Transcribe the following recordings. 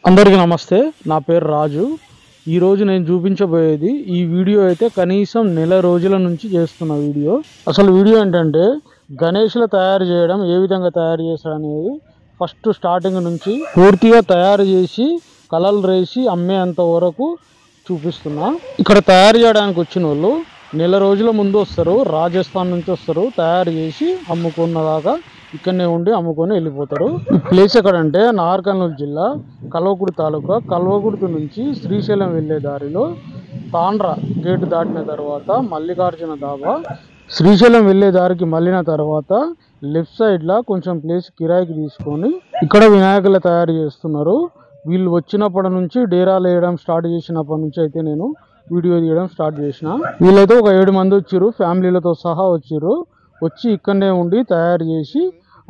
అందరికీ నమస్తే. నా పేరు రాజు. ఈరోజు నేను చూపించబోయేది ఈ వీడియో అయితే కనీసం నెల రోజుల నుంచి చేస్తున్న వీడియో. అసలు వీడియో ఏంటంటే గణేష్ల తయారు చేయడం ఏ విధంగా తయారు చేస్తారు అనేది ఫస్ట్ స్టార్టింగ్ నుంచి పూర్తిగా తయారు చేసి కలర్లు వేసి అమ్మేంత వరకు చూపిస్తున్నా. ఇక్కడ తయారు చేయడానికి వచ్చిన వాళ్ళు నెల రోజుల ముందు వస్తారు, రాజస్థాన్ నుంచి వస్తారు. తయారు చేసి అమ్ముకున్న దాకా ఇక్కడనే ఉండి అమ్ముకొని వెళ్ళిపోతారు. ఈ ప్లేస్ ఎక్కడంటే నాగర్ కర్నూలు జిల్లా కల్వకుర్తి తాలూకా. కల్వకుర్తి నుంచి శ్రీశైలం వెళ్ళే దారిలో తాండ్రా గేటు దాటిన తర్వాత మల్లికార్జున డాబా. శ్రీశైలం వెళ్ళే దారికి మళ్ళిన తర్వాత లెఫ్ట్ సైడ్లో కొంచెం ప్లేస్ కిరాయికి తీసుకొని ఇక్కడ వినాయకులు తయారు చేస్తున్నారు. వీళ్ళు వచ్చినప్పటి నుంచి డేరాలు వేయడం స్టార్ట్ చేసినప్పటి నుంచి అయితే నేను వీడియో తీయడం స్టార్ట్ చేసిన. వీళ్ళైతే ఒక 7 మంది వచ్చారు, ఫ్యామిలీలతో సహా వచ్చారు. వచ్చి ఇక్కడనే ఉండి తయారు చేసి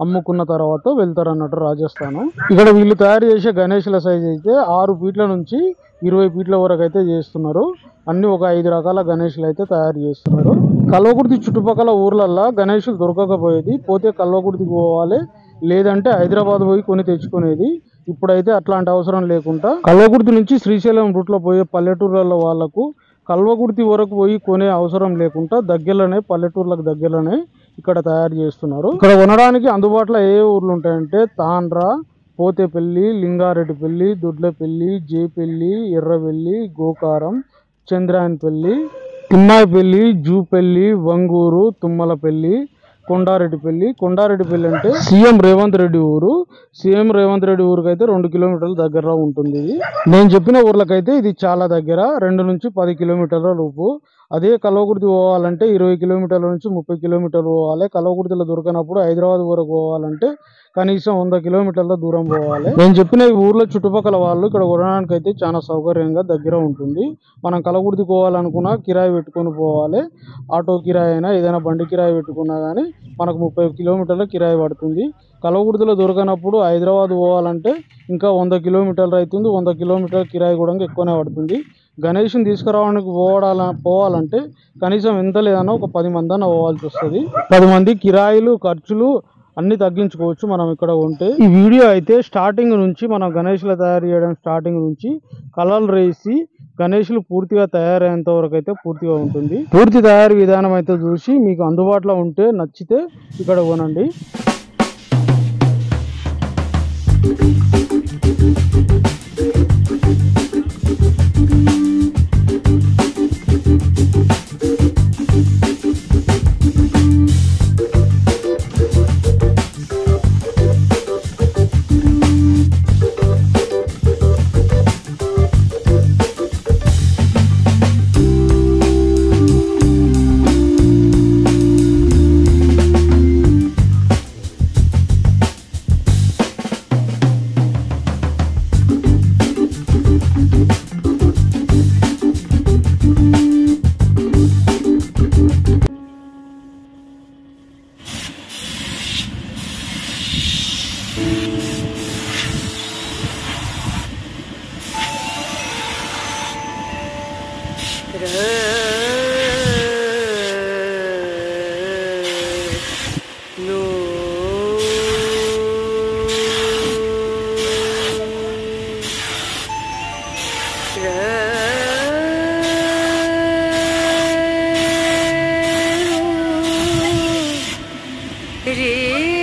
అమ్ముకున్న తర్వాత వెళ్తారు అన్నట్టు రాజస్థాన్. ఇక్కడ వీళ్ళు తయారు చేసే గణేష్ల సైజ్ అయితే 6 ఫీట్ల నుంచి 20 ఫీట్ల వరకు అయితే చేస్తున్నారు. అన్ని ఒక 5 రకాల గణేష్లు అయితే తయారు చేస్తున్నారు. కల్వకుర్తి చుట్టుపక్కల ఊర్లల్లో గణేషులు దొరకకపోయేది, పోతే కల్వకుర్తికి పోవాలి, లేదంటే హైదరాబాద్ పోయి కొని తెచ్చుకునేది. ఇప్పుడైతే అట్లాంటి అవసరం లేకుండా కల్వకుర్తి నుంచి శ్రీశైలం రూట్లో పోయే పల్లెటూర్లలో వాళ్లకు కల్వకుర్తి వరకు పోయి కొనే అవసరం లేకుండా దగ్గరలోనే, పల్లెటూర్లకు దగ్గరలోనే ఇక్కడ తయారు చేస్తున్నారు. ఇక్కడ కొనడానికి అందుబాటులో ఏ ఊర్లు ఉంటాయంటే తాండ్రా, పోతేపల్లి, లింగారెడ్డిపల్లి, దొడ్లపల్లి, జేపల్లి, ఎర్రవెల్లి, గోకారం, చంద్రాయనపల్లి, తిమ్మాయిపల్లి, జూపల్లి, వంగూరు, తుమ్మలపల్లి, కొండారెడ్డిపల్లి. కొండారెడ్డిపల్లి అంటే సీఎం రేవంత్ రెడ్డి ఊరు. సీఎం రేవంత్ రెడ్డి ఊరికి అయితే 2 కిలోమీటర్ల దగ్గరలో ఉంటుంది. నేను చెప్పిన ఊర్లకైతే ఇది చాలా దగ్గర, 2 నుంచి 10 కిలోమీటర్ల లోపు. అదే కల్వకుర్తి పోవాలంటే 20 కిలోమీటర్ల నుంచి 30 కిలోమీటర్లు పోవాలి. కల్వకుర్తిలో దొరకనప్పుడు హైదరాబాద్ వరకు పోవాలంటే కనీసం 100 కిలోమీటర్ల దూరం పోవాలి. నేను చెప్పిన ఈ ఊర్లో చుట్టుపక్కల వాళ్ళు ఇక్కడ కొనడానికి అయితే చాలా సౌకర్యంగా దగ్గర ఉంటుంది. మనం కల్వకుర్తి పోవాలనుకున్నా కిరాయి పెట్టుకొని పోవాలి. ఆటో కిరాయి అయినా ఏదైనా బండి కిరాయి పెట్టుకున్నా కానీ మనకు 30 కిలోమీటర్ల కిరాయి పడుతుంది. కల్వకుర్తిలో దొరకనప్పుడు హైదరాబాద్ పోవాలంటే ఇంకా 100 కిలోమీటర్లు అవుతుంది. 100 కిలోమీటర్ల కిరాయి కూడా ఎక్కువనే పడుతుంది. గణేష్ని తీసుకురావడానికి పోవాలంటే కనీసం ఎంత లేదన్నా ఒక 10 మంది అన్న పోవాల్సి వస్తుంది. 10 మంది కిరాయిలు, ఖర్చులు అన్ని తగ్గించుకోవచ్చు మనం ఇక్కడ ఉంటే. ఈ వీడియో అయితే స్టార్టింగ్ నుంచి మనం గణేష్లు తయారు చేయడం స్టార్టింగ్ నుంచి కలర్లు వేసి గణేష్లు పూర్తిగా తయారయ్యేంత వరకు అయితే పూర్తిగా ఉంటుంది. పూర్తి తయారీ విధానం అయితే చూసి మీకు అందుబాటులో ఉంటే నచ్చితే ఇక్కడ కొనండి. रे